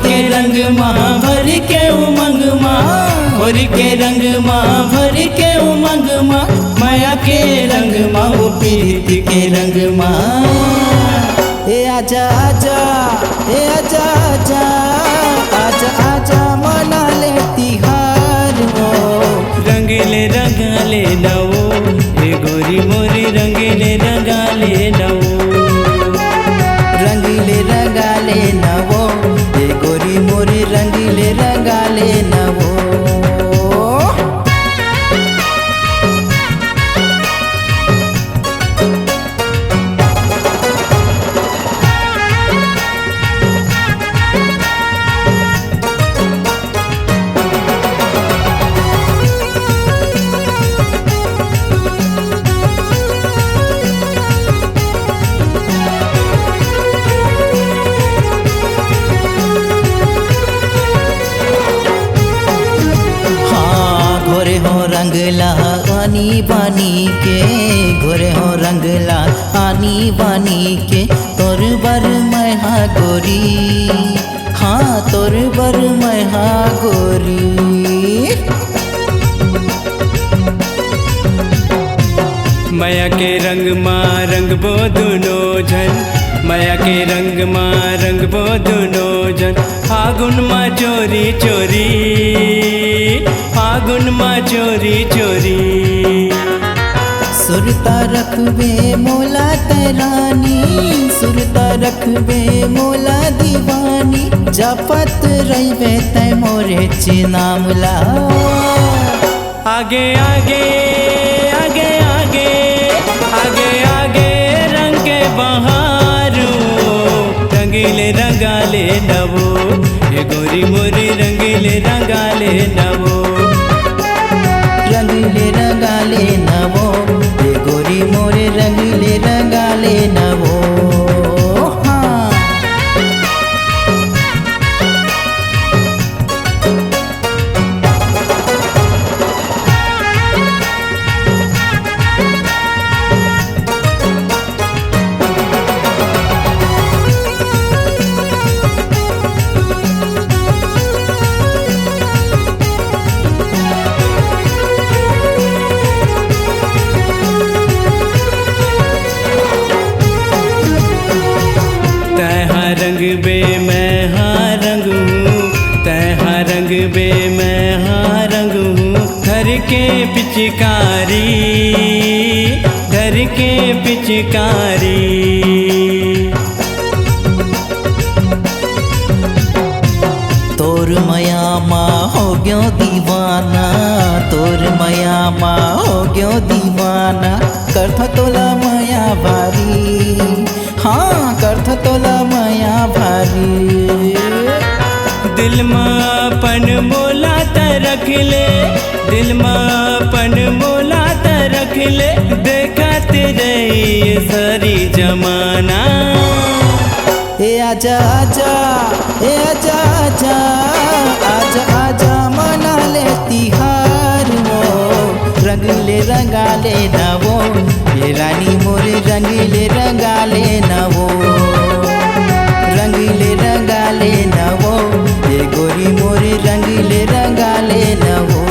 के रंग माँ भर के उमंग माँ, होरी के रंग माँ भर के उमंग माँ, माया के रंग माँ वो प्रीति के रंग माँ। ए आजा आजा, ए आजा आजा, आजा आजा मना ले तिहार वो। रंगीले रंगाले नवो, ए गोरी मोरी रंगीले रंगाले नवो। रंगीले रंगाले नवो, ए गोरी मोरी रंगीले रंगाले नवो। रंगला आनी बानी के, घोरे हो रंगला आनी बानी के, तोर बर मैहा गोरी, हाँ तोर बर मैहा गोरी। माया के रंग माँ रंग बो दुनो जन, माया के रंग माँ रंग बो दुनो जन। फागुन माँ चोरी चोरी, फागुन माँ चोरी चोरी। सुरता रखबे मोला तरानी, सुरता रखबे मोला दीवानी, जपत रहिबे तै मोरे चिनामला। आगे आगे आगे आगे आगे आगे रंग के बहारो, रंगीले रंगाले नवो, ये गोरी मोरी रंगीले रंगाले नवो। रंगीले रंगाले नवो, ये गोरी मोरे रंगीले रंगाले नवो। रंग बे मैं हाँ रंग हूँ, तैहा रंग बे मैं हाँ रंग हूँ। घर के पिचकारी, घर के पिचकारी। तोर माया माँ हो गयो दीवाना, तोर माया माँ हो गयो दीवाना, करथ तोला माया भारी, हाँ करथ तोला माया भारी। दिल में अपन मोला त रख ले, दिल में अपन मोला त रख ले, देखत रही सारी जमाना। ए आजा आजा, ए आजा आजा, आजा आजा मना ले तिहार वो। रंगीले रंगाले नवो, ये रानी मोरे रंगीले रंगाले नवो। रंगीले रंगाले नवो, ये गोरी मोरे रंगीले रंगाले नवो।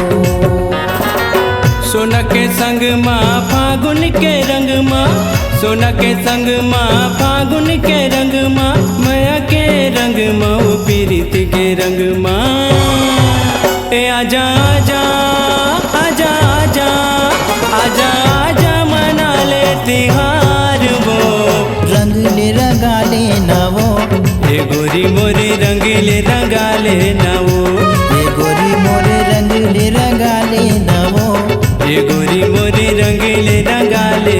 सोना के संग माँ फागुन के रंग माँ, सोना के संग माँ फागुन के रंग माँ, माया के रंग माँ वो प्रीति के रंग माँ। ए आजा आजा आजा आजा आजा आजा मना ले तिहार वो। रंगीले रंगाले नवो, ये गोरी मोरे रंगीले रंगाले नवो। ये गोरी मोरे रंगीले रंगाले नवो। ये गोरी मोरी रंगीले रंगाले